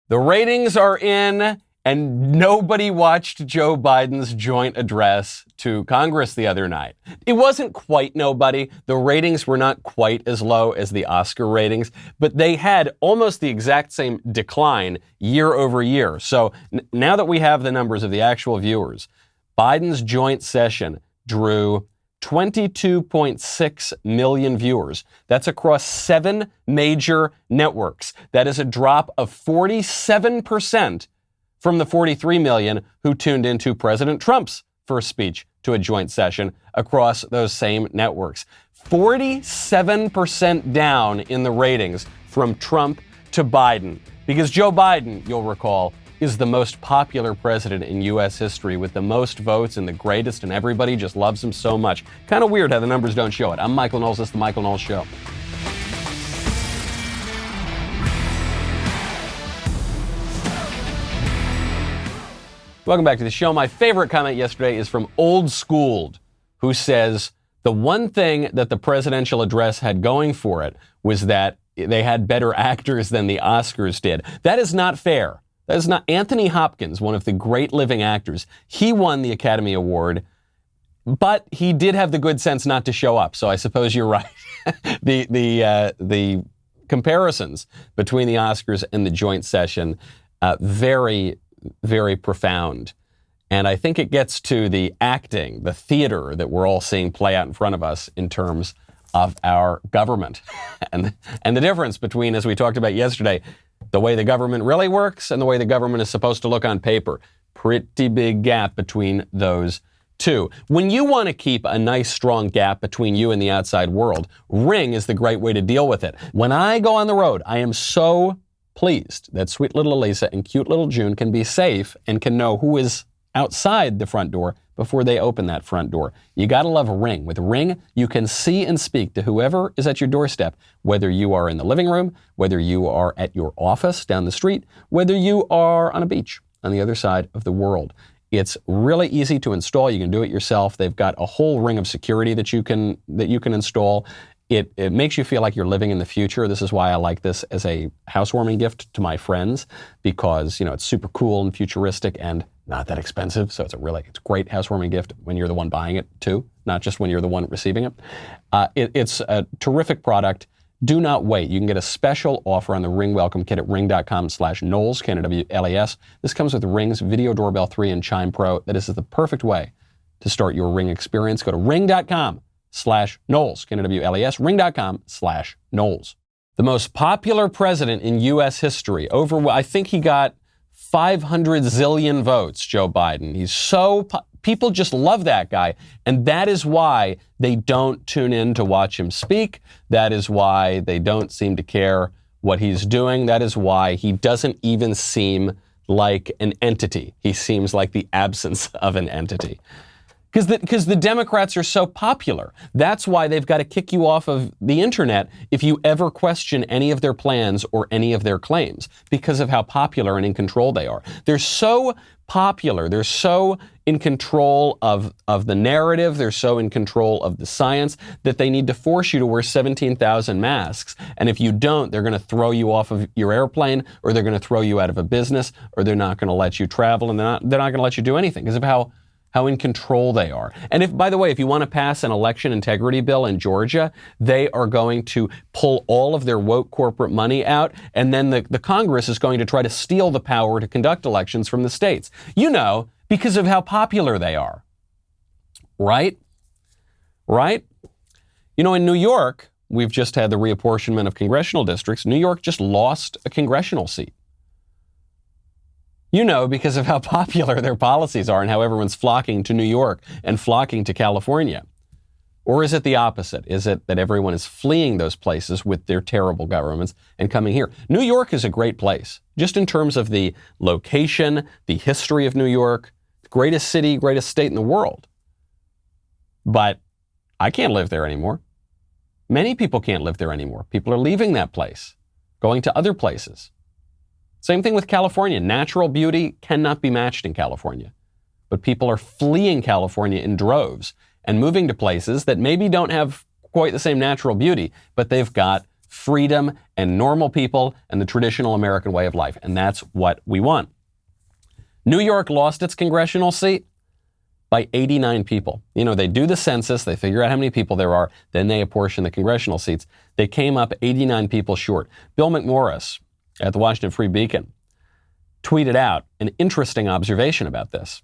The ratings are in, and nobody watched Joe Biden's joint address to Congress the other night. It wasn't quite nobody. The ratings were not quite as low as the Oscar ratings, but they had almost the exact same decline year over year. So now that we have the numbers of the actual viewers, Biden's joint session drew 22.6 million viewers. That's across 7 major networks. That is a drop of 47% from the 43 million who tuned into President Trump's first speech to a joint session across those same networks. 47% down in the ratings from Trump to Biden. Because Joe Biden, you'll recall, is the most popular president in U.S. history with the most votes and the greatest, and everybody just loves him so much. Kind of weird how the numbers don't show it. I'm Michael Knowles. This is The Michael Knowles Show. Welcome back to the show. My favorite comment yesterday is from Old Schooled, who says the one thing that the presidential address had going for it was that they had better actors than the Oscars did. That is not fair. That is not. Anthony Hopkins, one of the great living actors, he won the Academy Award, but he did have the good sense not to show up. So I suppose you're right. The comparisons between the Oscars and the joint session, very, very profound. And I think it gets to the acting, the theater that we're all seeing play out in front of us in terms of our government. and the difference between, as we talked about yesterday, the way the government really works and the way the government is supposed to look on paper. Pretty big gap between those two. When you want to keep a nice, strong gap between you and the outside world, Ring is the great way to deal with it. When I go on the road, I am so pleased that sweet little Elisa and cute little June can be safe and can know who is outside the front door before they open that front door. You gotta love Ring. With Ring, you can see and speak to whoever is at your doorstep, whether you are in the living room, whether you are at your office down the street, whether you are on a beach on the other side of the world. It's really easy to install. You can do it yourself. They've got a whole ring of security that you can install. It makes you feel like you're living in the future. This is why I like this as a housewarming gift to my friends, because, it's super cool and futuristic and not that expensive. So it's a great housewarming gift when you're the one buying it too, not just when you're the one receiving it. It's a terrific product. Do not wait. You can get a special offer on the Ring Welcome Kit at ring.com/Knowles, Knowles. This comes with Ring's Video Doorbell 3 and Chime Pro. That is the perfect way to start your Ring experience. Go to ring.com/Knowles, Knowles, ring.com/Knowles. The most popular president in U.S. history. I think he got 500 zillion votes, Joe Biden. People just love that guy. And that is why they don't tune in to watch him speak. That is why they don't seem to care what he's doing. That is why he doesn't even seem like an entity. He seems like the absence of an entity. Because the Democrats are so popular. That's why they've got to kick you off of the internet if you ever question any of their plans or any of their claims, because of how popular and in control they are. They're so popular. They're so in control of the narrative. They're so in control of the science that they need to force you to wear 17,000 masks. And if you don't, they're going to throw you off of your airplane, or they're going to throw you out of a business, or they're not going to let you travel, and they're not going to let you do anything because of how in control they are. And by the way, if you want to pass an election integrity bill in Georgia, they are going to pull all of their woke corporate money out, and then the Congress is going to try to steal the power to conduct elections from the states. Because of how popular they are. Right? In New York, we've just had the reapportionment of congressional districts. New York just lost a congressional seat. Because of how popular their policies are and how everyone's flocking to New York and flocking to California. Or is it the opposite? Is it that everyone is fleeing those places with their terrible governments and coming here? New York is a great place, just in terms of the location, the history of New York, greatest city, greatest state in the world. But I can't live there anymore. Many people can't live there anymore. People are leaving that place, going to other places. Same thing with California. Natural beauty cannot be matched in California. But people are fleeing California in droves and moving to places that maybe don't have quite the same natural beauty, but they've got freedom and normal people and the traditional American way of life. And that's what we want. New York lost its congressional seat by 89 people. You know, they do the census, they figure out how many people there are, then they apportion the congressional seats. They came up 89 people short. Bill McMorris at the Washington Free Beacon tweeted out an interesting observation about this.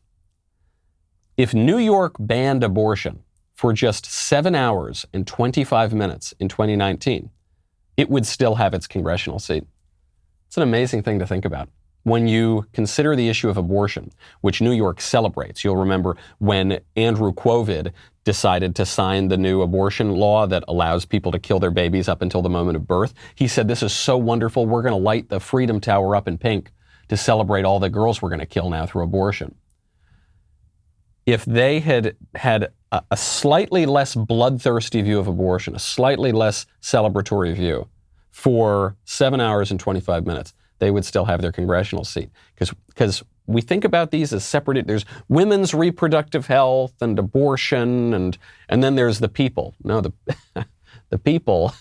If New York banned abortion for just 7 hours and 25 minutes in 2019, it would still have its congressional seat. It's an amazing thing to think about. When you consider the issue of abortion, which New York celebrates, you'll remember when Andrew Quovid decided to sign the new abortion law that allows people to kill their babies up until the moment of birth. He said, this is so wonderful, we're going to light the Freedom Tower up in pink to celebrate all the girls we're going to kill now through abortion. If they had had a slightly less bloodthirsty view of abortion, a slightly less celebratory view for 7 hours and 25 minutes, they would still have their congressional seat. Because we think about these as separate. There's women's reproductive health and abortion, and then there's the people. No, the people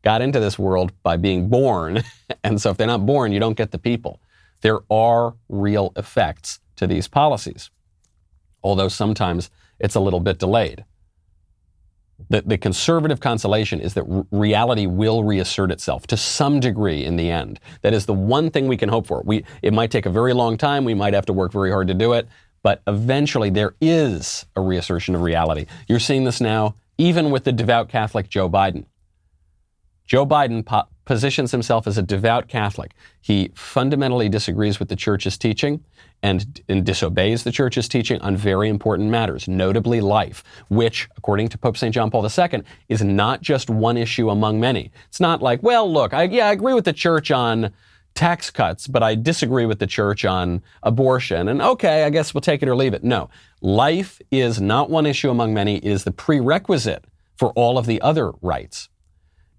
got into this world by being born. And so if they're not born, you don't get the people. There are real effects to these policies, although sometimes it's a little bit delayed. The conservative consolation is that reality will reassert itself to some degree in the end. That is the one thing we can hope for. It might take a very long time. We might have to work very hard to do it. But eventually there is a reassertion of reality. You're seeing this now, even with the devout Catholic Joe Biden. Joe Biden positions himself as a devout Catholic. He fundamentally disagrees with the church's teaching and disobeys the church's teaching on very important matters, notably life, which, according to Pope St. John Paul II, is not just one issue among many. It's not like, well, look, I agree with the church on tax cuts, but I disagree with the church on abortion. And okay, I guess we'll take it or leave it. No, life is not one issue among many. It is the prerequisite for all of the other rights.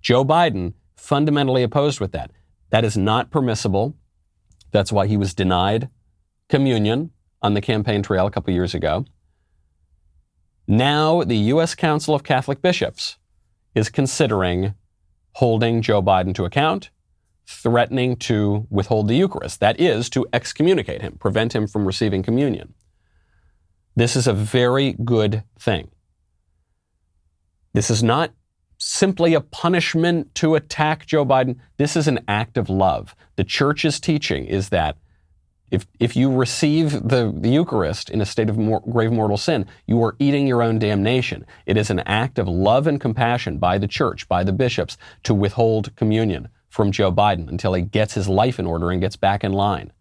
Joe Biden fundamentally opposed with that. That is not permissible. That's why he was denied communion on the campaign trail a couple years ago. Now the U.S. Council of Catholic Bishops is considering holding Joe Biden to account, threatening to withhold the Eucharist. That is, to excommunicate him, prevent him from receiving communion. This is a very good thing. This is not simply a punishment to attack Joe Biden. This is an act of love. The church's teaching is that if you receive the Eucharist in a state of grave mortal sin, you are eating your own damnation. It is an act of love and compassion by the church, by the bishops, to withhold communion from Joe Biden until he gets his life in order and gets back in line.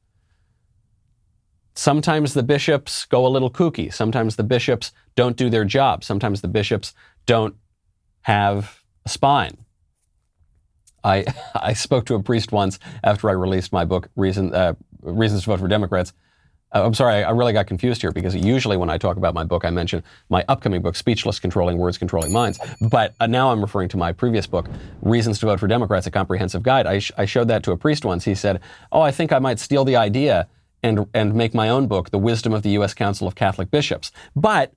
Sometimes the bishops go a little kooky. Sometimes the bishops don't do their job. Sometimes the bishops don't have a spine. I spoke to a priest once after I released my book, Reasons to Vote for Democrats. I'm sorry, I really got confused here because usually when I talk about my book, I mention my upcoming book, Speechless, Controlling Words, Controlling Minds. But now I'm referring to my previous book, Reasons to Vote for Democrats, A Comprehensive Guide. I showed that to a priest once. He said, oh, I think I might steal the idea and make my own book, The Wisdom of the U.S. Council of Catholic Bishops. But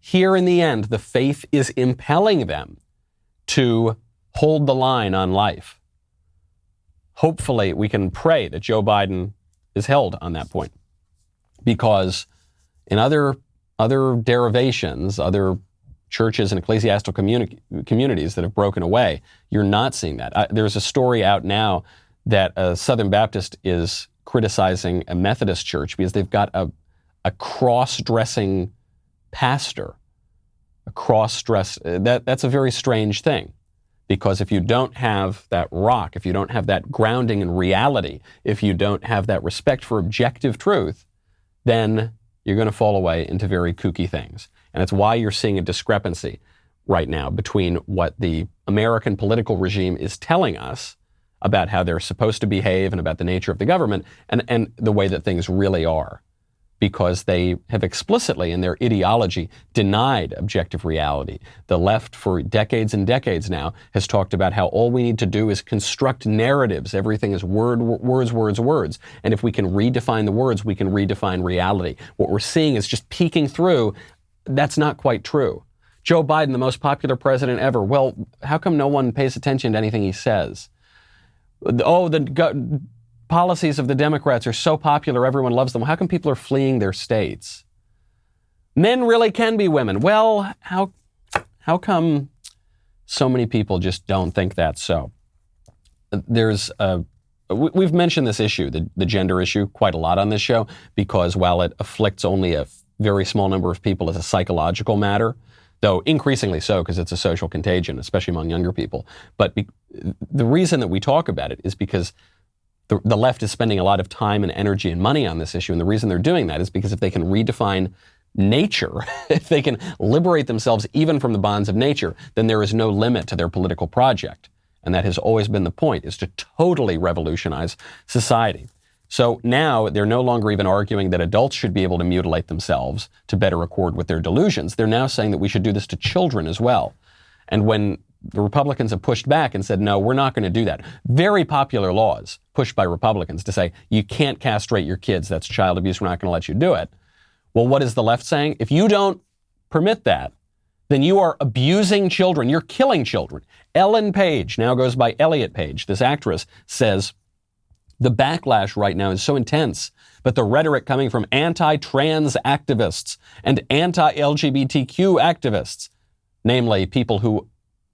here in the end, the faith is impelling them to hold the line on life. Hopefully, we can pray that Joe Biden is held on that point. Because in other derivations, other churches and ecclesiastical communities that have broken away, you're not seeing that. There's a story out now that a Southern Baptist is criticizing a Methodist church because they've got a cross-dressing pastor. A cross-dress, that's a very strange thing. Because if you don't have that rock, if you don't have that grounding in reality, if you don't have that respect for objective truth, then you're going to fall away into very kooky things. And it's why you're seeing a discrepancy right now between what the American political regime is telling us about how they're supposed to behave and about the nature of the government and the way that things really are. Because they have explicitly, in their ideology, denied objective reality. The left, for decades and decades now, has talked about how all we need to do is construct narratives. Everything is words. And if we can redefine the words, we can redefine reality. What we're seeing is just peeking through. That's not quite true. Joe Biden, the most popular president ever. Well, how come no one pays attention to anything he says? Oh, the policies of the Democrats are so popular, everyone loves them. How come people are fleeing their states? Men really can be women. Well, how come so many people just don't think that's so? We've mentioned this issue, the gender issue, quite a lot on this show, because while it afflicts only a very small number of people as a psychological matter, though increasingly so because it's a social contagion, especially among younger people. But the reason that we talk about it is because the left is spending a lot of time and energy and money on this issue. And the reason they're doing that is because if they can redefine nature, if they can liberate themselves even from the bonds of nature, then there is no limit to their political project. And that has always been the point, is to totally revolutionize society. So now they're no longer even arguing that adults should be able to mutilate themselves to better accord with their delusions. They're now saying that we should do this to children as well. And when the Republicans have pushed back and said, no, we're not going to do that. Very popular laws pushed by Republicans to say, you can't castrate your kids. That's child abuse. We're not going to let you do it. Well, what is the left saying? If you don't permit that, then you are abusing children. You're killing children. Ellen Page, now goes by Elliot Page, this actress, says, the backlash right now is so intense, but the rhetoric coming from anti-trans activists and anti-LGBTQ activists, namely people who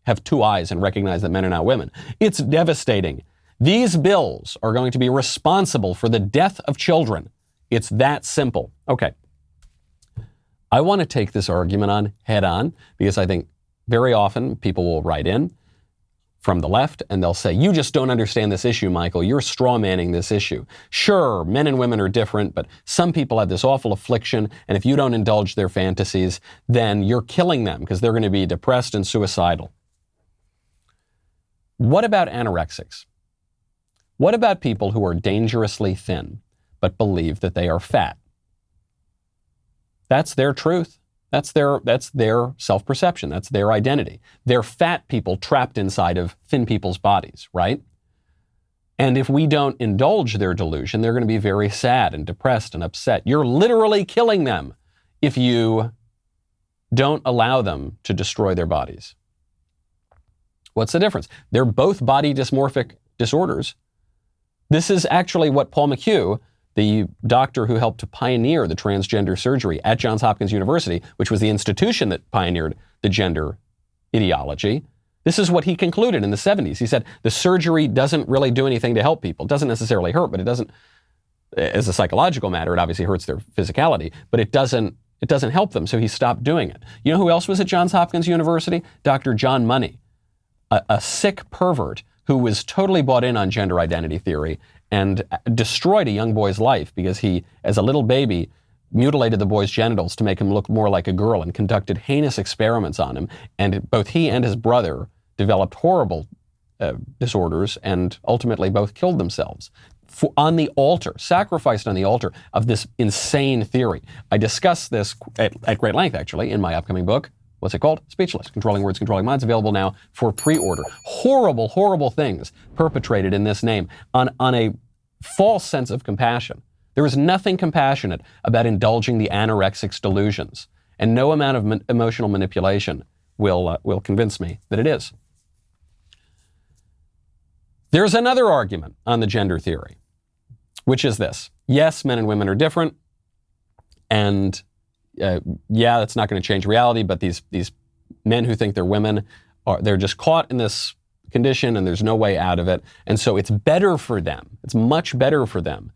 have two eyes and recognize that men are not women, it's devastating. These bills are going to be responsible for the death of children. It's that simple. Okay. I want to take this argument on head on because I think very often people will write in from the left and they'll say, you just don't understand this issue, Michael. You're straw manning this issue. Sure, men and women are different, but some people have this awful affliction, and if you don't indulge their fantasies, then you're killing them because they're going to be depressed and suicidal. What about anorexics? What about people who are dangerously thin but believe that they are fat? That's their truth. That's their self-perception. That's their identity. They're fat people trapped inside of thin people's bodies, right? And if we don't indulge their delusion, they're going to be very sad and depressed and upset. You're literally killing them if you don't allow them to destroy their bodies. What's the difference? They're both body dysmorphic disorders. This is actually what Paul McHugh, the doctor who helped to pioneer the transgender surgery at Johns Hopkins University, which was the institution that pioneered the gender ideology, this is what he concluded in the 70s. He said, the surgery doesn't really do anything to help people. It doesn't necessarily hurt, but it doesn't, as a psychological matter, it obviously hurts their physicality, but it doesn't help them, so he stopped doing it. You know who else was at Johns Hopkins University? Dr. John Money, a sick pervert who was totally bought in on gender identity theory and destroyed a young boy's life because he, as a little baby, mutilated the boy's genitals to make him look more like a girl and conducted heinous experiments on him. And both he and his brother developed horrible disorders and ultimately both killed themselves on the altar, sacrificed on the altar of this insane theory. I discuss this at great length, actually, in my upcoming book. What's it called? Speechless. Controlling Words, Controlling Minds. Available now for pre-order. Horrible, horrible things perpetrated in this name on a false sense of compassion. There is nothing compassionate about indulging the anorexic's delusions, and no amount of emotional manipulation will convince me that it is. There's another argument on the gender theory, which is this. Yes, men and women are different, and yeah, that's not going to change reality, but these men who think they're women, they're just caught in this condition and there's no way out of it. And so it's better for them, it's much better for them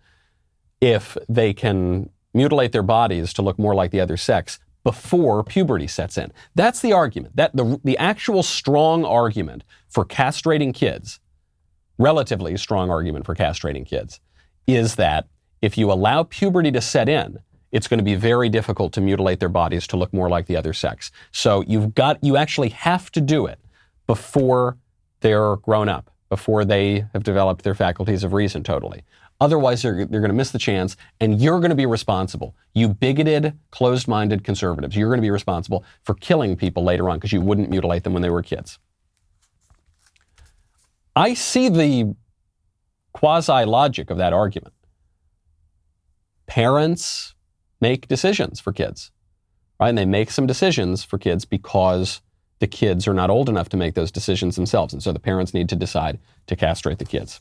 if they can mutilate their bodies to look more like the other sex before puberty sets in. That's the argument. That the actual strong argument for castrating kids, relatively strong argument for castrating kids, is that if you allow puberty to set in, it's going to be very difficult to mutilate their bodies to look more like the other sex. So you actually have to do it before they're grown up, before they have developed their faculties of reason totally. Otherwise, they're going to miss the chance, and you're going to be responsible. You bigoted, closed-minded conservatives, you're going to be responsible for killing people later on because you wouldn't mutilate them when they were kids. I see the quasi-logic of that argument. Parents make decisions for kids. right? And they make some decisions for kids because the kids are not old enough to make those decisions themselves. And so the parents need to decide to castrate the kids.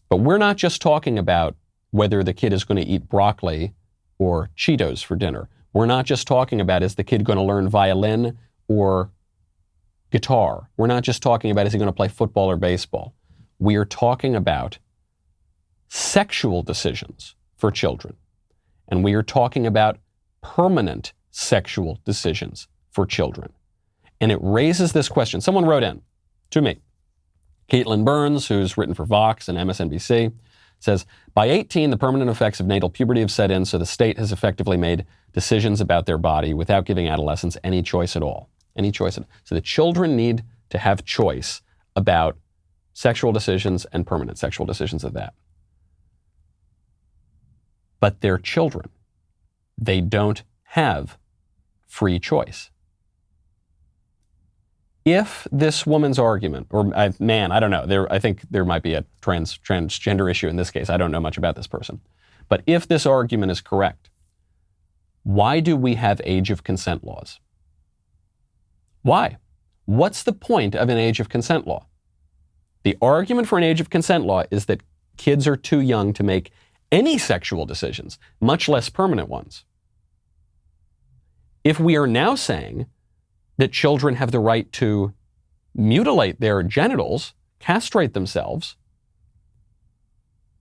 But we're not just talking about whether the kid is going to eat broccoli or Cheetos for dinner. We're not just talking about, is the kid going to learn violin or guitar? We're not just talking about, is he going to play football or baseball? We are talking about sexual decisions for children. And we are talking about permanent sexual decisions for children. And it raises this question. Someone wrote in to me, Caitlin Burns, who's written for Vox and MSNBC, says, by 18, the permanent effects of natal puberty have set in, so the state has effectively made decisions about their body without giving adolescents any choice at all. Any choice at all. So the children need to have choice about sexual decisions and permanent sexual decisions of that. But they're children. They don't have free choice. If this woman's argument, or man, I don't know, I think there might be a transgender issue in this case. I don't know much about this person. But if this argument is correct, why do we have age of consent laws? Why? What's the point of an age of consent law? The argument for an age of consent law is that kids are too young to make any sexual decisions, much less permanent ones. If we are now saying that children have the right to mutilate their genitals, castrate themselves,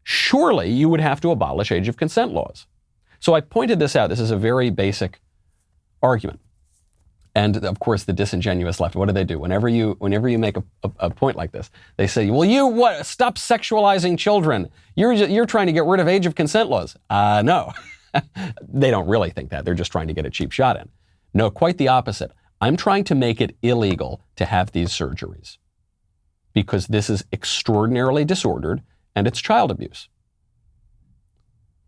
surely you would have to abolish age of consent laws. So I pointed this out. This is a very basic argument. And of course, the disingenuous left, what do? Whenever you make a point like this, they say, well, stop sexualizing children. You're trying to get rid of age of consent laws. No, they don't really think that. They're just trying to get a cheap shot in. No, quite the opposite. I'm trying to make it illegal to have these surgeries because this is extraordinarily disordered and it's child abuse.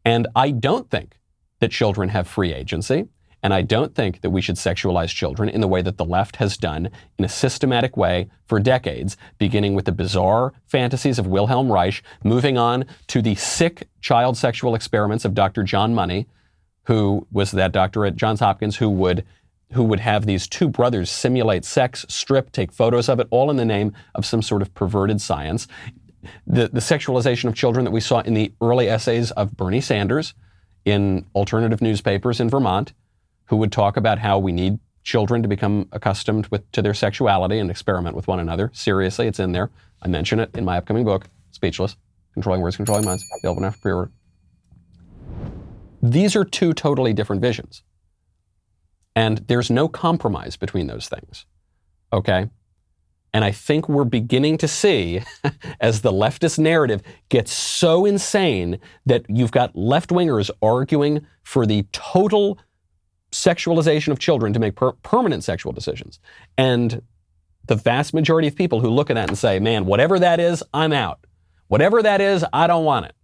And I don't think that children have free agency. And I don't think that we should sexualize children in the way that the left has done in a systematic way for decades, beginning with the bizarre fantasies of Wilhelm Reich, moving on to the sick child sexual experiments of Dr. John Money, who was that doctor at Johns Hopkins who would have these two brothers simulate sex, strip, take photos of it, all in the name of some sort of perverted science. The sexualization of children that we saw in the early essays of Bernie Sanders in alternative newspapers in Vermont, who would talk about how we need children to become accustomed to their sexuality and experiment with one another. Seriously, it's in there. I mention it in my upcoming book, Speechless, Controlling Words, Controlling Minds, available now for pre-order. These are two totally different visions. And there's no compromise between those things, okay? And I think we're beginning to see, as the leftist narrative gets so insane that you've got left-wingers arguing for the total sexualization of children to make permanent sexual decisions. And the vast majority of people who look at that and say, man, whatever that is, I'm out. Whatever that is, I don't want it.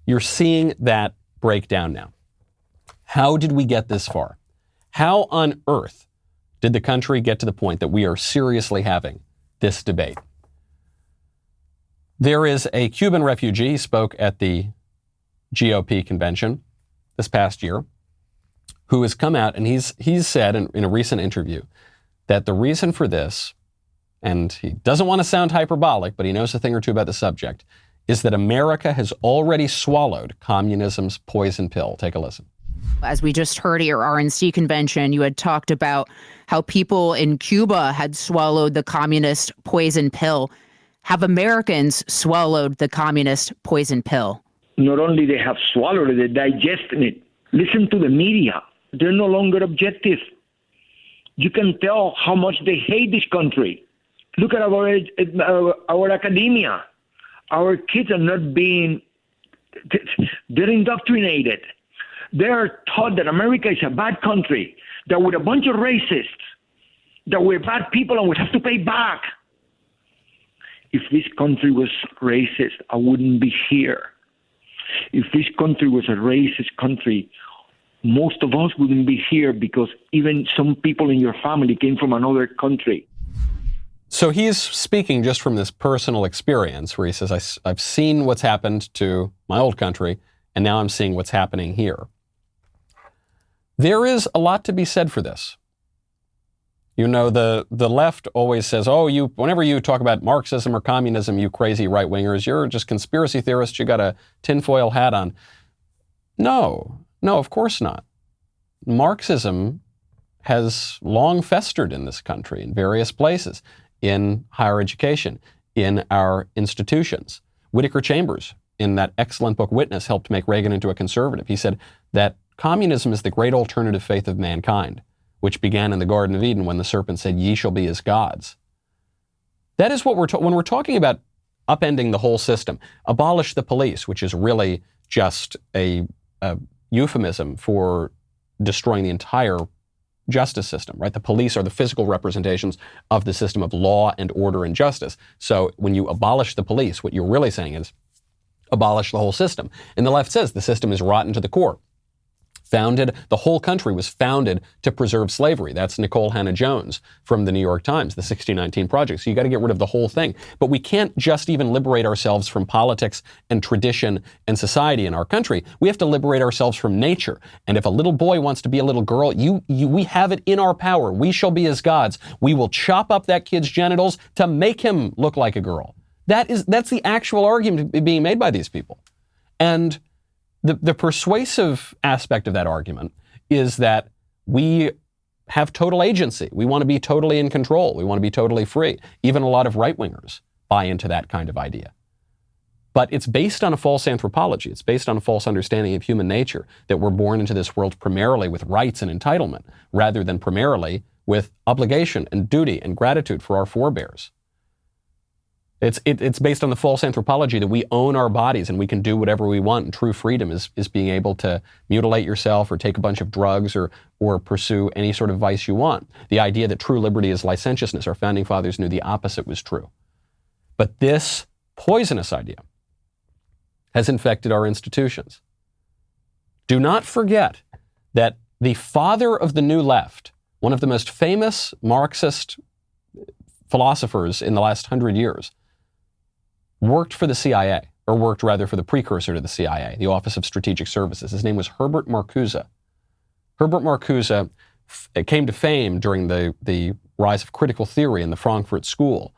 You're seeing that break down now. How did we get this far? How on earth did the country get to the point that we are seriously having this debate? There is a Cuban refugee, he spoke at the GOP convention this past year, who has come out and he's said in a recent interview that the reason for this, and he doesn't want to sound hyperbolic, but he knows a thing or two about the subject, is that America has already swallowed communism's poison pill. Take a listen. As we just heard at your RNC convention, you had talked about how people in Cuba had swallowed the communist poison pill. Have Americans swallowed the communist poison pill? Not only they have swallowed it, they're digesting it. Listen to the media. They're no longer objective. You can tell how much they hate this country. Look at our academia. Our kids are not being, they're indoctrinated. They're taught that America is a bad country, that we're a bunch of racists, that we're bad people and we have to pay back. If this country was racist, I wouldn't be here. If this country was a racist country, most of us wouldn't be here because even some people in your family came from another country. So he's speaking just from this personal experience where he says, I've seen what's happened to my old country, and now I'm seeing what's happening here. There is a lot to be said for this. You know, the left always says, oh, whenever you talk about Marxism or communism, you crazy right-wingers, you're just conspiracy theorists, you got a tinfoil hat on. No, of course not. Marxism has long festered in this country in various places, in higher education, in our institutions. Whittaker Chambers, in that excellent book Witness, helped make Reagan into a conservative. He said that communism is the great alternative faith of mankind, which began in the Garden of Eden when the serpent said, ye shall be as gods. That is what when we're talking about upending the whole system, abolish the police, which is really just a euphemism for destroying the entire justice system, right? The police are the physical representations of the system of law and order and justice. So when you abolish the police, what you're really saying is abolish the whole system. And the left says the system is rotten to the core. The whole country was founded to preserve slavery. That's Nicole Hannah-Jones from the New York Times, the 1619 Project. So you got to get rid of the whole thing. But we can't just even liberate ourselves from politics and tradition and society in our country. We have to liberate ourselves from nature. And if a little boy wants to be a little girl, we have it in our power. We shall be as gods. We will chop up that kid's genitals to make him look like a girl. That's the actual argument being made by these people. And the persuasive aspect of that argument is that we have total agency. We want to be totally in control. We want to be totally free. Even a lot of right-wingers buy into that kind of idea. But it's based on a false anthropology. It's based on a false understanding of human nature, that we're born into this world primarily with rights and entitlement, rather than primarily with obligation and duty and gratitude for our forebears. It's based on the false anthropology that we own our bodies and we can do whatever we want. And true freedom is being able to mutilate yourself or take a bunch of drugs or pursue any sort of vice you want. The idea that true liberty is licentiousness, our founding fathers knew the opposite was true. But this poisonous idea has infected our institutions. Do not forget that the father of the New Left, one of the most famous Marxist philosophers in the last 100 years, worked for the CIA, or worked rather for the precursor to the CIA, the Office of Strategic Services. His name was Herbert Marcuse. Herbert Marcuse came to fame during the rise of critical theory in the Frankfurt School.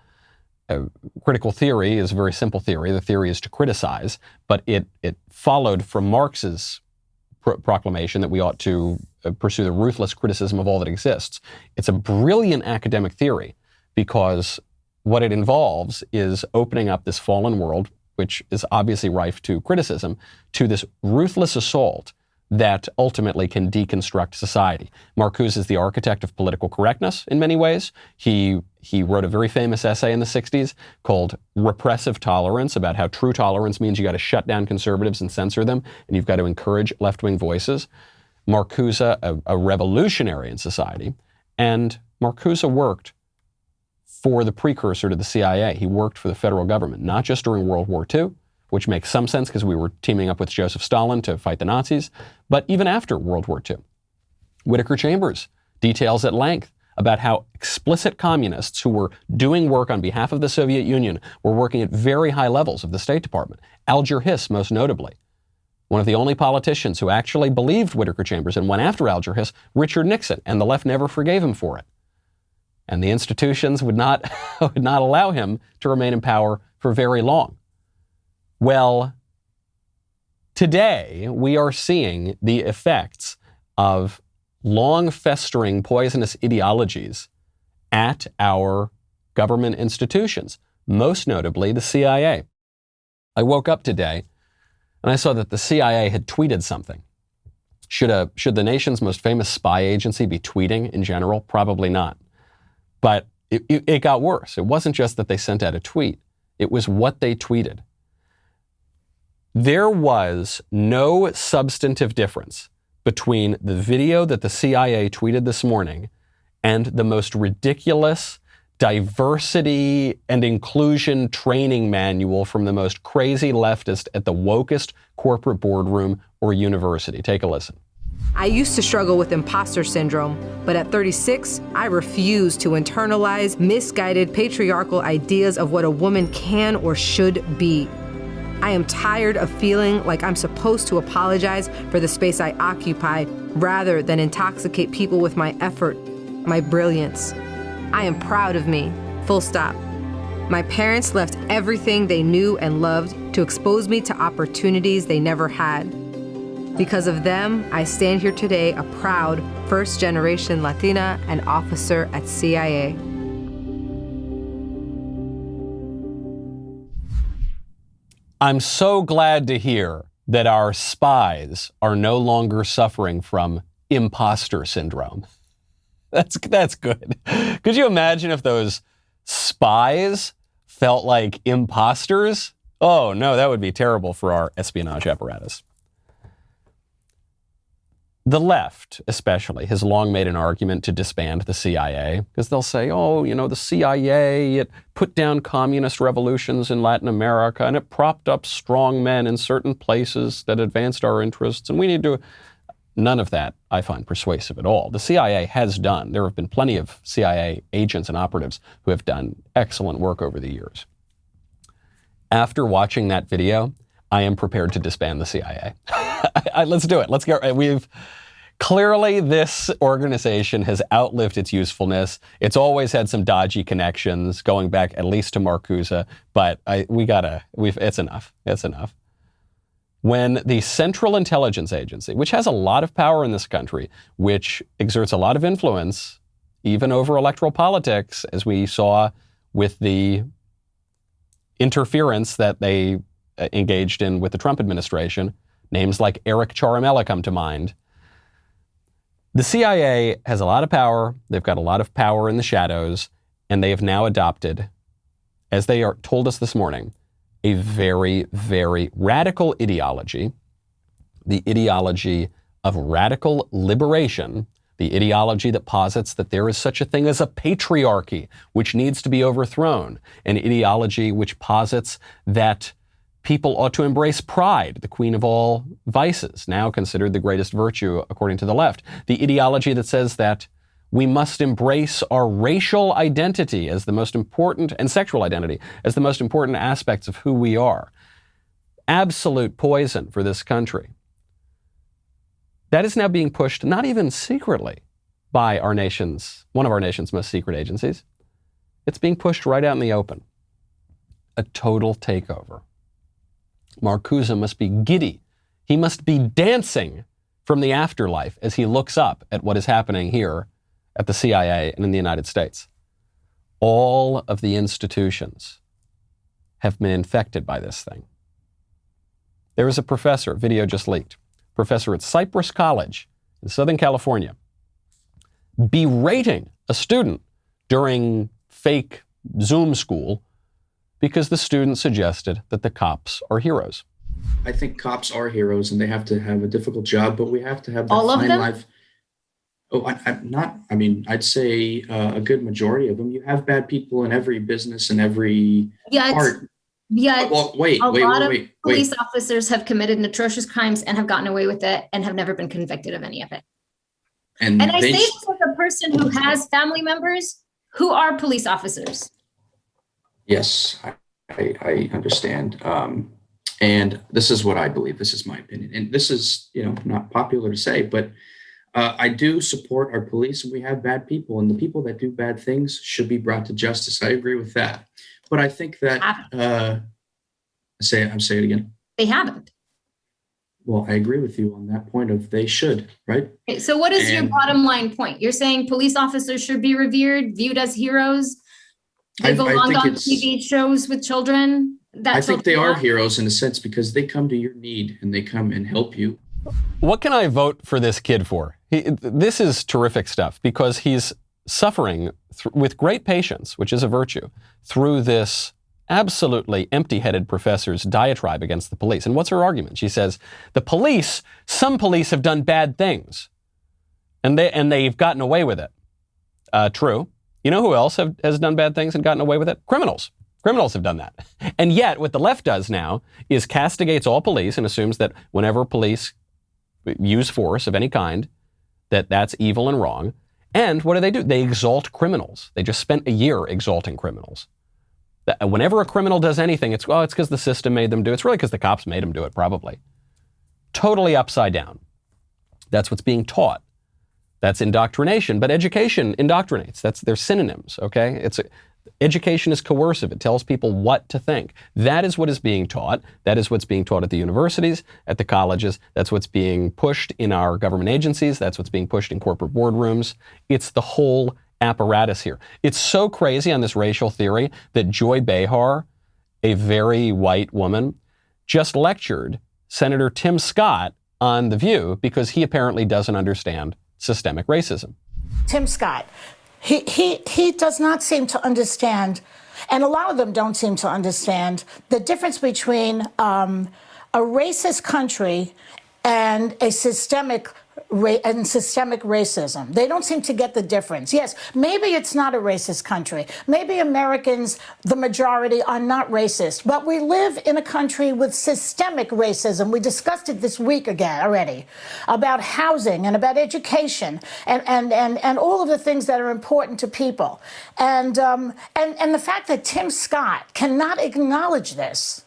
Critical theory is a very simple theory. The theory is to criticize, but it followed from Marx's proclamation that we ought to pursue the ruthless criticism of all that exists. It's a brilliant academic theory because what it involves is opening up this fallen world, which is obviously rife to criticism, to this ruthless assault that ultimately can deconstruct society. Marcuse is the architect of political correctness in many ways. He wrote a very famous essay in the 60s called Repressive Tolerance, about how true tolerance means you got to shut down conservatives and censor them, and you've got to encourage left-wing voices. Marcuse, a revolutionary in society, and Marcuse worked for the precursor to the CIA. He worked for the federal government, not just during World War II, which makes some sense because we were teaming up with Joseph Stalin to fight the Nazis, but even after World War II. Whittaker Chambers details at length about how explicit communists who were doing work on behalf of the Soviet Union were working at very high levels of the State Department. Alger Hiss, most notably, one of the only politicians who actually believed Whittaker Chambers and went after Alger Hiss, Richard Nixon, and the left never forgave him for it. And the institutions would not allow him to remain in power for very long. Well, today we are seeing the effects of long festering poisonous ideologies at our government institutions, most notably the CIA. I woke up today and I saw that the CIA had tweeted something. Should the nation's most famous spy agency be tweeting in general? Probably not. But it got worse. It wasn't just that they sent out a tweet. It was what they tweeted. There was no substantive difference between the video that the CIA tweeted this morning and the most ridiculous diversity and inclusion training manual from the most crazy leftist at the wokest corporate boardroom or university. Take a listen. I used to struggle with imposter syndrome, but at 36, I refused to internalize misguided patriarchal ideas of what a woman can or should be. I am tired of feeling like I'm supposed to apologize for the space I occupy rather than intoxicate people with my effort, my brilliance. I am proud of me, full stop. My parents left everything they knew and loved to expose me to opportunities they never had. Because of them, I stand here today a proud first-generation Latina and officer at CIA. I'm so glad to hear that our spies are no longer suffering from imposter syndrome. That's good. Could you imagine if those spies felt like imposters? Oh no, that would be terrible for our espionage apparatus. The left, especially, has long made an argument to disband the CIA because they'll say, oh, the CIA, it put down communist revolutions in Latin America and it propped up strong men in certain places that advanced our interests. And we need to... None of that I find persuasive at all. The CIA has done. There have been plenty of CIA agents and operatives who have done excellent work over the years. After watching that video, I am prepared to disband the CIA. Let's do it. Let's go. Clearly, this organization has outlived its usefulness. It's always had some dodgy connections, going back at least to Marcuse. But it's enough. It's enough. When the Central Intelligence Agency, which has a lot of power in this country, which exerts a lot of influence, even over electoral politics, as we saw with the interference that they engaged in with the Trump administration, names like Eric Ciaramella come to mind. The CIA has a lot of power. They've got a lot of power in the shadows, and they have now adopted, as they told us this morning, a very, very radical ideology, the ideology of radical liberation, the ideology that posits that there is such a thing as a patriarchy which needs to be overthrown, an ideology which posits that people ought to embrace pride, the queen of all vices, now considered the greatest virtue according to the left, the ideology that says that we must embrace our racial identity as the most important, and sexual identity as the most important aspects of who we are. Absolute poison for this country. That is now being pushed, not even secretly, by one of our nation's most secret agencies. It's being pushed right out in the open. A total takeover. Marcuse must be giddy. He must be dancing from the afterlife as he looks up at what is happening here at the CIA and in the United States. All of the institutions have been infected by this thing. There is a professor, video just leaked, professor at Cypress College in Southern California, berating a student during fake Zoom school because the student suggested that the cops are heroes. I think cops are heroes and they have to have a difficult job, but we have to have that all of fine them? life. Oh, I'd say a good majority of them. You have bad people in every business and every part. Yeah. Well, wait. Police officers have committed atrocious crimes and have gotten away with it and have never been convicted of any of it. And I say this as a person who has family members who are police officers. Yes, I understand. And this is what I believe. This is my opinion. And this is, not popular to say, but I do support our police, and we have bad people, and the people that do bad things should be brought to justice. I agree with that. But I think that, say it again. They haven't. Well, I agree with you on that point of they should, right? Okay, so what is your bottom line point? You're saying police officers should be revered, viewed as heroes. They belong on TV shows with children. I think they are heroes in a sense because they come to your need and they come and help you. What can I vote for this kid for? This is terrific stuff because he's suffering with great patience, which is a virtue, through this absolutely empty-headed professor's diatribe against the police. And what's her argument? She says, some police have done bad things and they've gotten away with it. True. You know who else has done bad things and gotten away with it? Criminals. Criminals have done that. And yet what the left does now is castigates all police and assumes that whenever police use force of any kind, that's evil and wrong. And what do? They exalt criminals. They just spent a year exalting criminals. Whenever a criminal does anything, it's because the system made them do it. It's really because the cops made them do it, probably. Totally upside down. That's what's being taught. That's indoctrination. But education indoctrinates. They're synonyms, okay? Education is coercive. It tells people what to think. That is what is being taught. That is what's being taught at the universities, at the colleges. That's what's being pushed in our government agencies. That's what's being pushed in corporate boardrooms. It's the whole apparatus here. It's so crazy on this racial theory that Joy Behar, a very white woman, just lectured Senator Tim Scott on The View because he apparently doesn't understand systemic racism. Tim Scott, he does not seem to understand, and a lot of them don't seem to understand, the difference between a racist country and a systemic racism. They don't seem to get the difference. Yes, maybe it's not a racist country. Maybe Americans, the majority, are not racist. But we live in a country with systemic racism. We discussed it this week again already about housing and about education and all of the things that are important to people. And the fact that Tim Scott cannot acknowledge this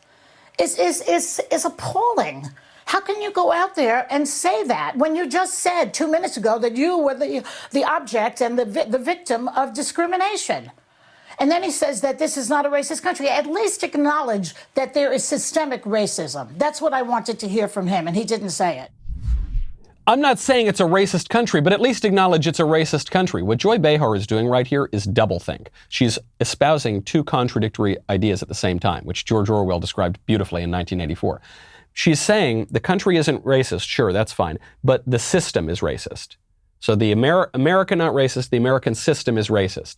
is appalling. How can you go out there and say that when you just said 2 minutes ago that you were the object and the victim of discrimination? And then he says that this is not a racist country. At least acknowledge that there is systemic racism. That's what I wanted to hear from him, and he didn't say it. I'm not saying it's a racist country, but at least acknowledge it's a racist country. What Joy Behar is doing right here is doublethink. She's espousing two contradictory ideas at the same time, which George Orwell described beautifully in 1984. She's saying the country isn't racist, sure, that's fine, but the system is racist. So the America not racist, the American system is racist.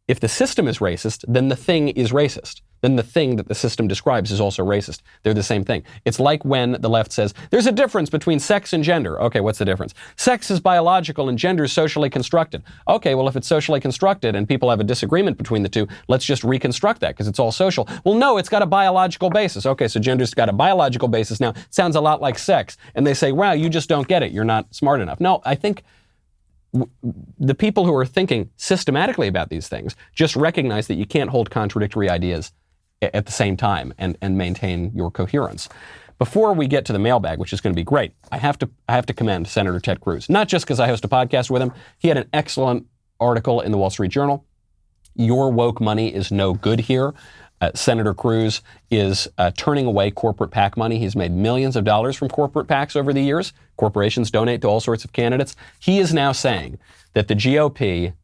If the system is racist, then the thing is racist. Then the thing that the system describes is also racist. They're the same thing. It's like when the left says, there's a difference between sex and gender. Okay, what's the difference? Sex is biological and gender is socially constructed. Okay, well, if it's socially constructed and people have a disagreement between the two, let's just reconstruct that because it's all social. Well, no, it's got a biological basis. Okay, so gender's got a biological basis now. It sounds a lot like sex. And they say, wow, you just don't get it. You're not smart enough. No, I think the people who are thinking systematically about these things just recognize that you can't hold contradictory ideas at the same time and maintain your coherence. Before we get to the mailbag, which is going to be great, I have to commend Senator Ted Cruz, not just because I host a podcast with him. He had an excellent article in the Wall Street Journal. Your woke money is no good here. Senator Cruz is turning away corporate PAC money. He's made millions of dollars from corporate PACs over the years. Corporations donate to all sorts of candidates. He is now saying that the GOP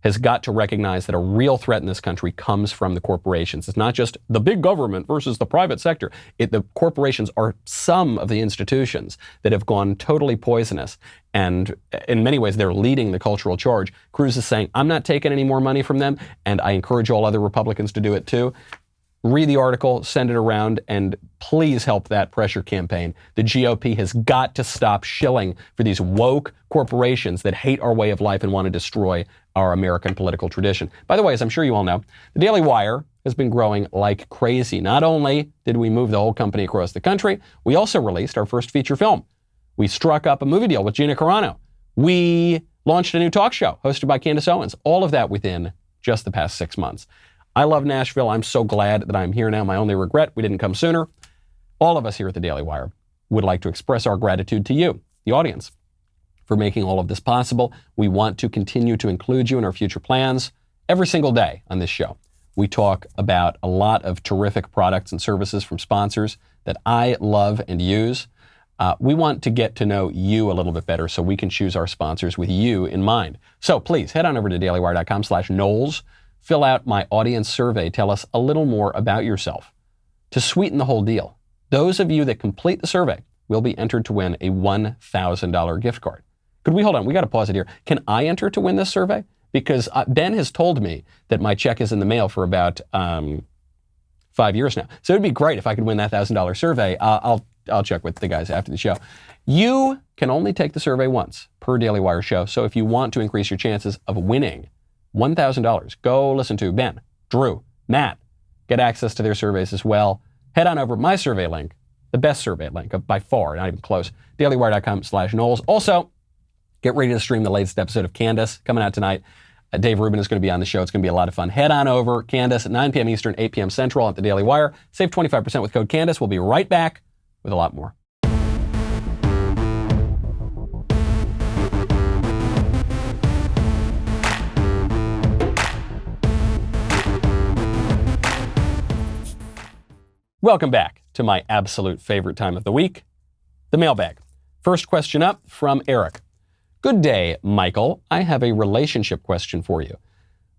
has got to recognize that a real threat in this country comes from the corporations. It's not just the big government versus the private sector. The corporations are some of the institutions that have gone totally poisonous. And in many ways, they're leading the cultural charge. Cruz is saying, I'm not taking any more money from them, and I encourage all other Republicans to do it too. Read the article, send it around, and please help that pressure campaign. The GOP has got to stop shilling for these woke corporations that hate our way of life and want to destroy our American political tradition. By the way, as I'm sure you all know, the Daily Wire has been growing like crazy. Not only did we move the whole company across the country, we also released our first feature film. We struck up a movie deal with Gina Carano. We launched a new talk show hosted by Candace Owens. All of that within just the past 6 months. I love Nashville. I'm so glad that I'm here now. My only regret, we didn't come sooner. All of us here at the Daily Wire would like to express our gratitude to you, the audience, for making all of this possible. We want to continue to include you in our future plans every single day on this show. We talk about a lot of terrific products and services from sponsors that I love and use. We want to get to know you a little bit better so we can choose our sponsors with you in mind. So please head on over to dailywire.com/Knowles. Fill out my audience survey. Tell us a little more about yourself. To sweeten the whole deal, those of you that complete the survey will be entered to win a $1,000 gift card. Hold on, we got to pause it here. Can I enter to win this survey? Because Ben has told me that my check is in the mail for about 5 years now. So it'd be great if I could win that $1,000 survey. I'll check with the guys after the show. You can only take the survey once per Daily Wire show. So if you want to increase your chances of winning $1,000, go listen to Ben, Drew, Matt, get access to their surveys as well. Head on over my survey link, the best survey link by far, not even close, dailywire.com/Knowles. Also, get ready to stream the latest episode of Candace coming out tonight. Dave Rubin is going to be on the show. It's going to be a lot of fun. Head on over, Candace, at 9 p.m. Eastern, 8 p.m. Central at the Daily Wire. Save 25% with code Candace. We'll be right back with a lot more. Welcome back to my absolute favorite time of the week, the mailbag. First question up from Eric. Good day, Michael. I have a relationship question for you.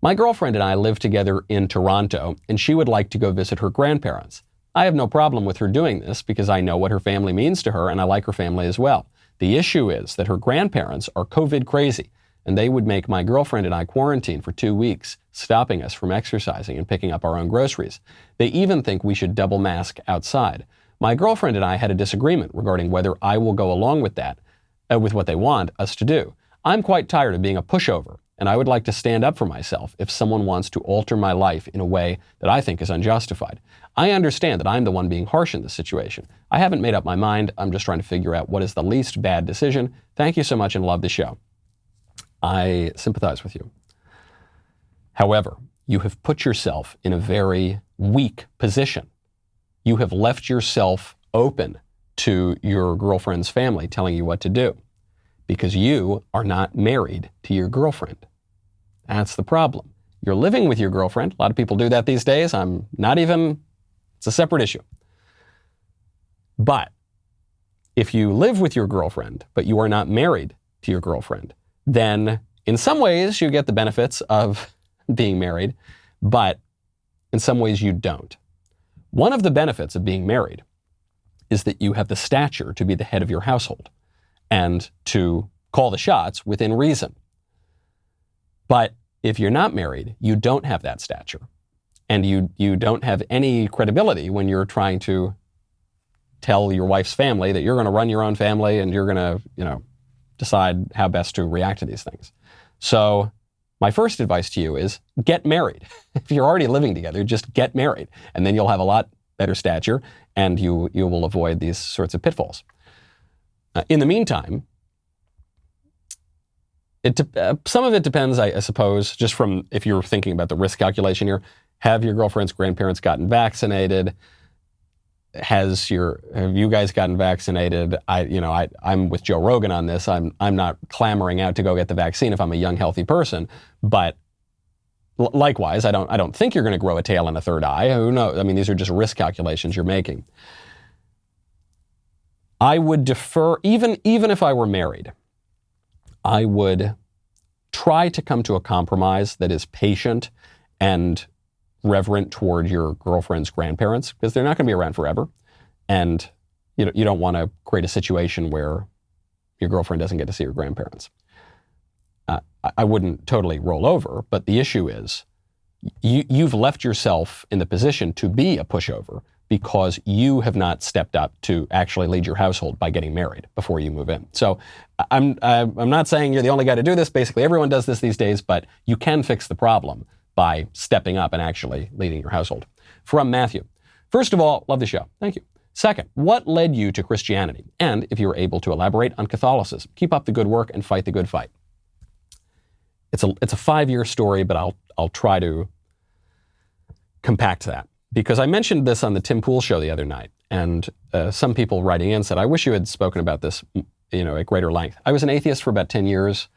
My girlfriend and I live together in Toronto, and she would like to go visit her grandparents. I have no problem with her doing this because I know what her family means to her, and I like her family as well. The issue is that her grandparents are COVID crazy, and they would make my girlfriend and I quarantine for 2 weeks, stopping us from exercising and picking up our own groceries. They even think we should double mask outside. My girlfriend and I had a disagreement regarding whether I will go along with that, with what they want us to do. I'm quite tired of being a pushover, and I would like to stand up for myself if someone wants to alter my life in a way that I think is unjustified. I understand that I'm the one being harsh in this situation. I haven't made up my mind. I'm just trying to figure out what is the least bad decision. Thank you so much and love the show. I sympathize with you. However, you have put yourself in a very weak position. You have left yourself open to your girlfriend's family telling you what to do because you are not married to your girlfriend. That's the problem. You're living with your girlfriend. A lot of people do that these days. It's a separate issue. But if you live with your girlfriend, but you are not married to your girlfriend, then in some ways you get the benefits of being married, but in some ways you don't. One of the benefits of being married is that you have the stature to be the head of your household and to call the shots within reason. But if you're not married, you don't have that stature. And you don't have any credibility when you're trying to tell your wife's family that you're going to run your own family and you're going to, decide how best to react to these things. So my first advice to you is get married. If you're already living together, just get married, and then you'll have a lot better stature, and you will avoid these sorts of pitfalls. In the meantime, some of it depends, I suppose, just from if you're thinking about the risk calculation here. Have your girlfriend's grandparents gotten vaccinated? Have you guys gotten vaccinated? I'm with Joe Rogan on this. I'm not clamoring out to go get the vaccine if I'm a young, healthy person. But likewise, I don't think you're going to grow a tail and a third eye. Who knows? I mean, these are just risk calculations you're making. I would defer, even if I were married, I would try to come to a compromise that is patient and reverent toward your girlfriend's grandparents, because they're not going to be around forever. And you don't want to create a situation where your girlfriend doesn't get to see her grandparents. I wouldn't totally roll over, but the issue is you've left yourself in the position to be a pushover because you have not stepped up to actually lead your household by getting married before you move in. So I'm not saying you're the only guy to do this. Basically, everyone does this these days, but you can fix the problem by stepping up and actually leading your household. From Matthew. First of all, love the show. Thank you. Second, what led you to Christianity? And if you were able to elaborate on Catholicism. Keep up the good work and fight the good fight. It's a 5-year story, but I'll try to compact that. Because I mentioned this on the Tim Pool show the other night, and some people writing in said, I wish you had spoken about this at greater length. I was an atheist for about 10 years,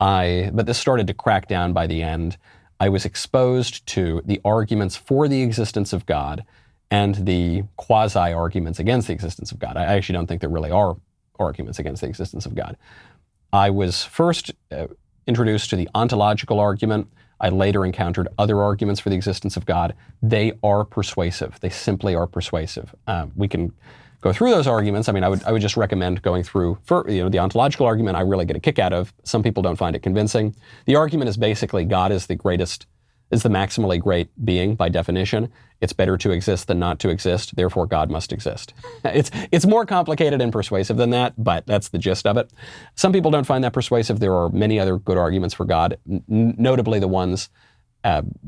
but this started to crack down by the end. I was exposed to the arguments for the existence of God and the quasi-arguments against the existence of God. I actually don't think there really are arguments against the existence of God. I was first introduced to the ontological argument. I later encountered other arguments for the existence of God. They are persuasive. They simply are persuasive. We can go through those arguments. I mean, I would just recommend going through the ontological argument. I really get a kick out of. Some people don't find it convincing. The argument is basically God is the maximally great being by definition. It's better to exist than not to exist. Therefore, God must exist. It's more complicated and persuasive than that, but that's the gist of it. Some people don't find that persuasive. There are many other good arguments for God, notably the ones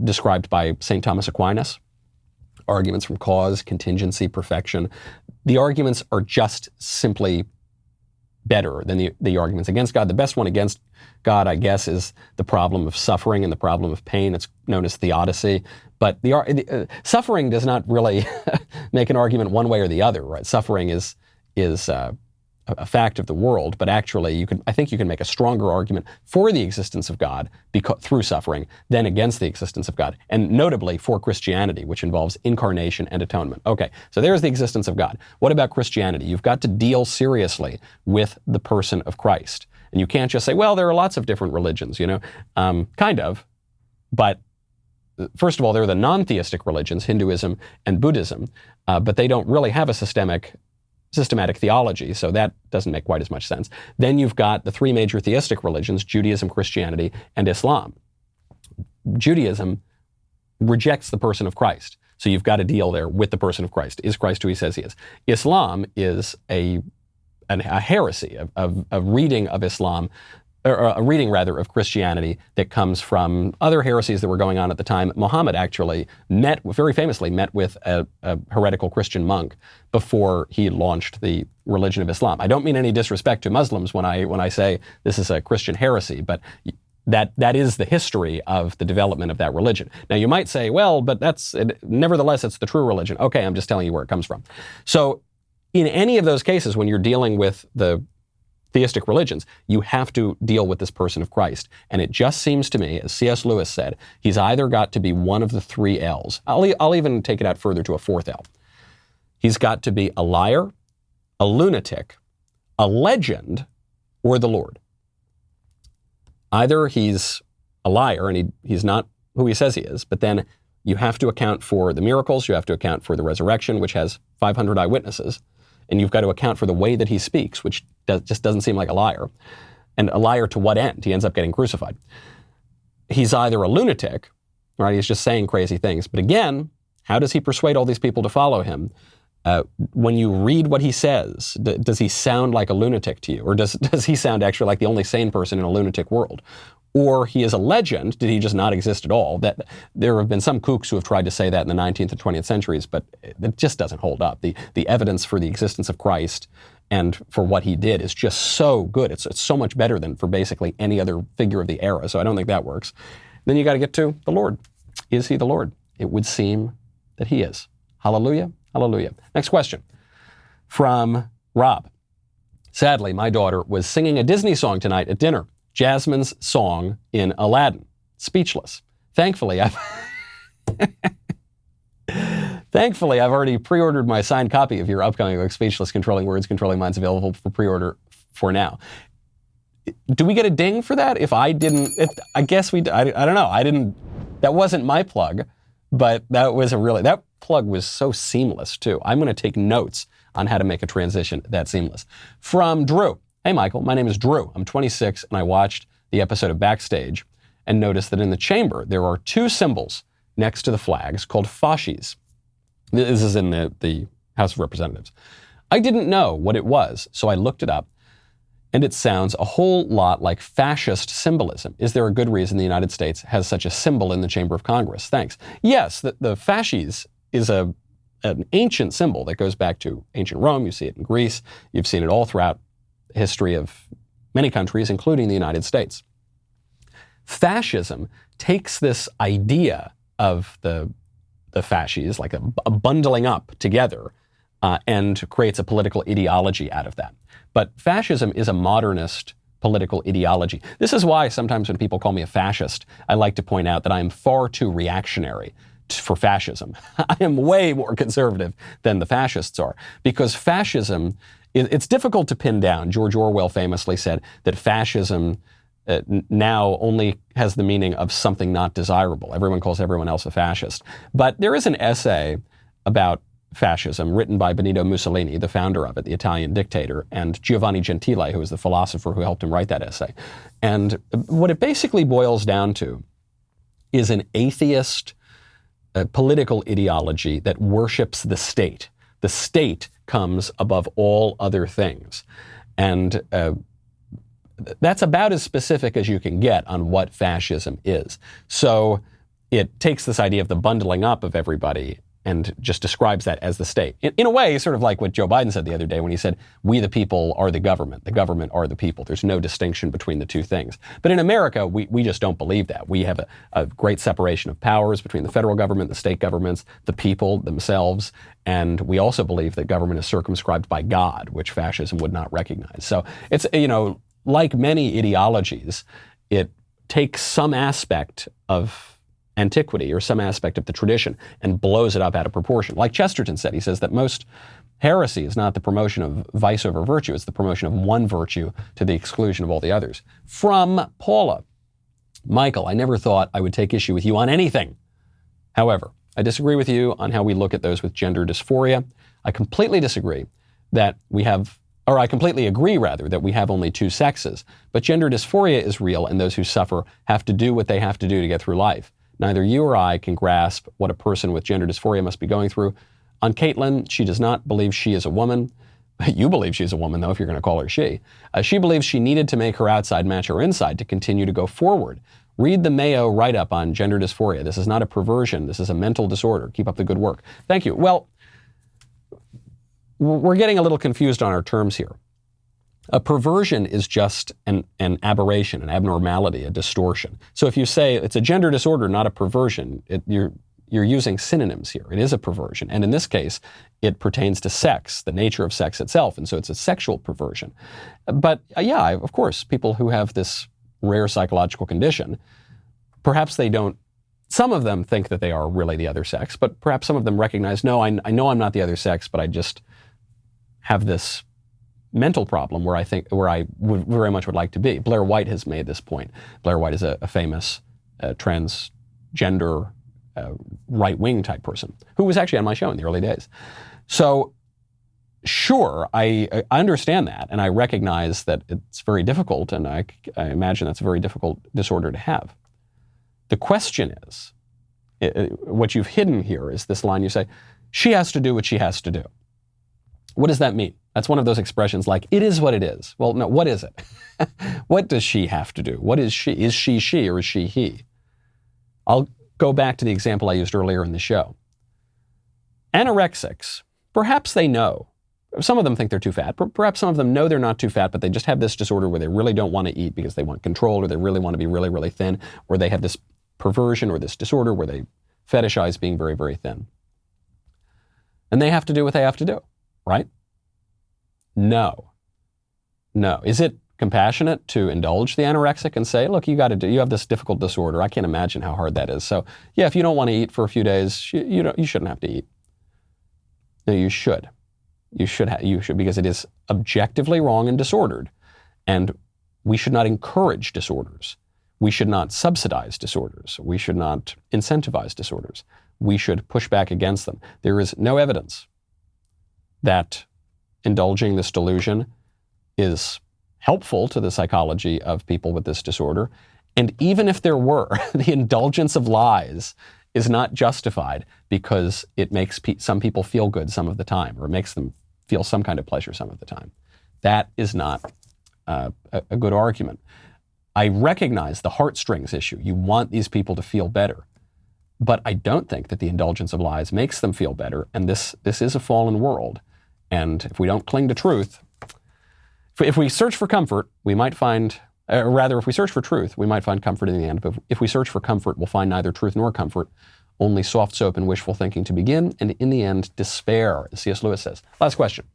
described by St. Thomas Aquinas. Arguments from cause, contingency, perfection. The arguments are just simply better than the arguments against God. The best one against God, I guess, is the problem of suffering and the problem of pain. It's known as theodicy. But suffering does not really make an argument one way or the other, right? Suffering is a fact of the world, but actually I think you can make a stronger argument for the existence of God through suffering than against the existence of God, and notably for Christianity, which involves incarnation and atonement. Okay, so there's the existence of God. What about Christianity? You've got to deal seriously with the person of Christ. And you can't just say, well, there are lots of different religions, kind of, but first of all, there are the non-theistic religions, Hinduism and Buddhism, but they don't really have a systematic theology, so that doesn't make quite as much sense. Then you've got the three major theistic religions, Judaism, Christianity, and Islam. Judaism rejects the person of Christ, so you've got to deal there with the person of Christ. Is Christ who he says he is? Islam is a heresy, a reading of Islam, or a reading rather of Christianity that comes from other heresies that were going on at the time. Muhammad actually very famously met with a heretical Christian monk before he launched the religion of Islam. I don't mean any disrespect to Muslims when I say this is a Christian heresy, but that is the history of the development of that religion. Now you might say, well, but nevertheless, it's the true religion. Okay, I'm just telling you where it comes from. So in any of those cases, when you're dealing with the theistic religions, you have to deal with this person of Christ. And it just seems to me, as C.S. Lewis said, he's either got to be one of the three L's. I'll even take it out further to a fourth L. He's got to be a liar, a lunatic, a legend, or the Lord. Either he's a liar and he's not who he says he is, but then you have to account for the miracles, you have to account for the resurrection, which has 500 eyewitnesses, and you've got to account for the way that he speaks, which just doesn't seem like a liar. And a liar to what end? He ends up getting crucified. He's either a lunatic, right? He's just saying crazy things. But again, how does he persuade all these people to follow him? When you read what he says, does he sound like a lunatic to you? Or does he sound actually like the only sane person in a lunatic world? Or he is a legend. Did he just not exist at all? That there have been some kooks who have tried to say that in the 19th and 20th centuries, but it just doesn't hold up. The evidence for the existence of Christ and for what he did is just so good. It's so much better than for basically any other figure of the era. So I don't think that works. Then you got to get to the Lord. Is he the Lord? It would seem that he is. Hallelujah. Hallelujah. Next question from Rob. Sadly, my daughter was singing a Disney song tonight at dinner. Jasmine's song in Aladdin. Speechless. Thankfully, I've already pre-ordered my signed copy of your upcoming book, Speechless, Controlling Words, Controlling Minds, available for pre-order for now. Do we get a ding for that? If I didn't, I guess I don't know. That wasn't my plug, but that plug was so seamless too. I'm going to take notes on how to make a transition that seamless. From Drew. Hey, Michael, my name is Drew. I'm 26, and I watched the episode of Backstage and noticed that in the chamber, there are two symbols next to the flags called fasces. This is in the House of Representatives. I didn't know what it was, so I looked it up, and it sounds a whole lot like fascist symbolism. Is there a good reason the United States has such a symbol in the Chamber of Congress? Thanks. Yes, the fasces is an ancient symbol that goes back to ancient Rome. You see it in Greece. You've seen it all throughout history of many countries, including the United States. Fascism takes this idea of the fasces, like a bundling up together, and creates a political ideology out of that. But fascism is a modernist political ideology. This is why sometimes when people call me a fascist, I like to point out that I am far too reactionary for fascism. I am way more conservative than the fascists are, because fascism, it's difficult to pin down. George Orwell famously said that fascism now only has the meaning of something not desirable. Everyone calls everyone else a fascist. But there is an essay about fascism written by Benito Mussolini, the founder of it, the Italian dictator, and Giovanni Gentile, who is the philosopher who helped him write that essay. And what it basically boils down to is an atheist political ideology that worships the state. The state comes above all other things. And that's about as specific as you can get on what fascism is. So it takes this idea of the bundling up of everybody and just describes that as the state. In a way, sort of like what Joe Biden said the other day when he said, we the people are the government are the people. There's no distinction between the two things. But in America, we just don't believe that. We have a great separation of powers between the federal government, the state governments, the people themselves, and we also believe that government is circumscribed by God, which fascism would not recognize. So it's, like many ideologies, it takes some aspect of antiquity or some aspect of the tradition and blows it up out of proportion. Like Chesterton said, he says that most heresy is not the promotion of vice over virtue, it's the promotion of one virtue to the exclusion of all the others. From Paula. Michael, I never thought I would take issue with you on anything. However, I disagree with you on how we look at those with gender dysphoria. I completely agree, that we have only two sexes. But gender dysphoria is real, and those who suffer have to do what they have to do to get through life. Neither you or I can grasp what a person with gender dysphoria must be going through. On Caitlin, she does not believe she is a woman. You believe she's a woman, though, if you're going to call her she. She believes she needed to make her outside match her inside to continue to go forward. Read the Mayo write-up on gender dysphoria. This is not a perversion. This is a mental disorder. Keep up the good work. Thank you. Well, we're getting a little confused on our terms here. A perversion is just an aberration, an abnormality, a distortion. So if you say it's a gender disorder, not a perversion, you're using synonyms here. It is a perversion. And in this case, it pertains to sex, the nature of sex itself. And so it's a sexual perversion. But of course, people who have this rare psychological condition, perhaps they don't, some of them think that they are really the other sex, but perhaps some of them recognize, no, I know I'm not the other sex, but I just have this mental problem where I would very much would like to be. Blair White has made this point. Blair White is a famous transgender right-wing type person who was actually on my show in the early days. So sure, I understand that, and I recognize that it's very difficult, and I imagine that's a very difficult disorder to have. The question is, what you've hidden here is this line you say, she has to do what she has to do. What does that mean? That's one of those expressions like, it is what it is. Well, no, what is it? What does she have to do? What is she? Is she or is she he? I'll go back to the example I used earlier in the show. Anorexics, perhaps they know. Some of them think they're too fat. Perhaps some of them know they're not too fat, but they just have this disorder where they really don't want to eat because they want control, or they really want to be really, really thin, or they have this perversion or this disorder where they fetishize being very, very thin. And they have to do what they have to do. Right? No. Is it compassionate to indulge the anorexic and say, look, you have this difficult disorder. I can't imagine how hard that is. So yeah, if you don't want to eat for a few days, you shouldn't have to eat. No, you should. You should because it is objectively wrong and disordered. And we should not encourage disorders. We should not subsidize disorders. We should not incentivize disorders. We should push back against them. There is no evidence that indulging this delusion is helpful to the psychology of people with this disorder. And even if there were, the indulgence of lies is not justified because it makes some people feel good some of the time, or it makes them feel some kind of pleasure some of the time. That is not a good argument. I recognize the heartstrings issue. You want these people to feel better. But I don't think that the indulgence of lies makes them feel better. And this is a fallen world. And if we don't cling to truth, if we search for comfort, we might find, if we search for truth, we might find comfort in the end. But if we search for comfort, we'll find neither truth nor comfort, only soft soap and wishful thinking to begin, and in the end, despair, as C.S. Lewis says. Last question.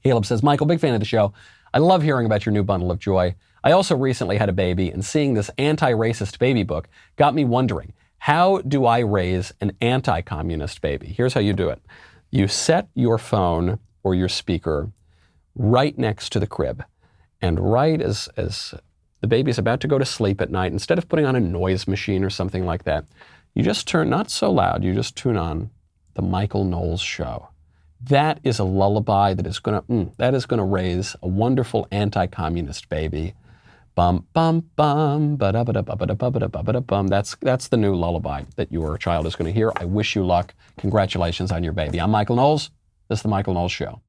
Caleb says, Michael, big fan of the show. I love hearing about your new bundle of joy. I also recently had a baby, and seeing this anti-racist baby book got me wondering, how do I raise an anti-communist baby? Here's how you do it. You set your phone or your speaker right next to the crib. And right as the baby's about to go to sleep at night, instead of putting on a noise machine or something like that, you just turn, not so loud, you just tune on the Michael Knowles Show. That is a lullaby that is going to raise a wonderful anti-communist baby. Bum, bum, bum, ba-da-ba-da-ba-da-ba-da-ba-da-bum. That's the new lullaby that your child is going to hear. I wish you luck. Congratulations on your baby. I'm Michael Knowles. This is the Michael Knowles Show.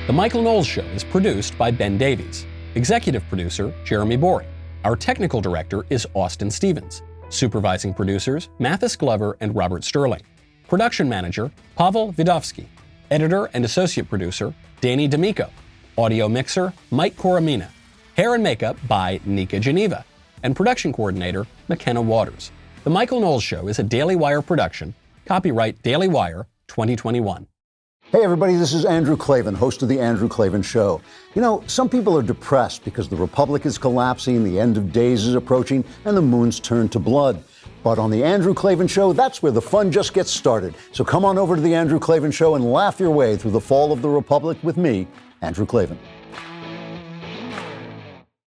The Michael Knowles Show is produced by Ben Davies. Executive producer, Jeremy Boring. Our technical director is Austin Stevens. Supervising producers, Mathis Glover and Robert Sterling. Production manager, Pavel Vidovsky. Editor and associate producer, Danny D'Amico. Audio mixer, Mike Coromina. Hair and makeup by Nika Geneva. And production coordinator, McKenna Waters. The Michael Knowles Show is a Daily Wire production. Copyright Daily Wire 2021. Hey everybody, this is Andrew Klavan, host of The Andrew Klavan Show. You know, some people are depressed because the republic is collapsing, the end of days is approaching, and the moon's turned to blood. But on The Andrew Klavan Show, that's where the fun just gets started. So come on over to The Andrew Klavan Show and laugh your way through the fall of the republic with me, Andrew Klavan.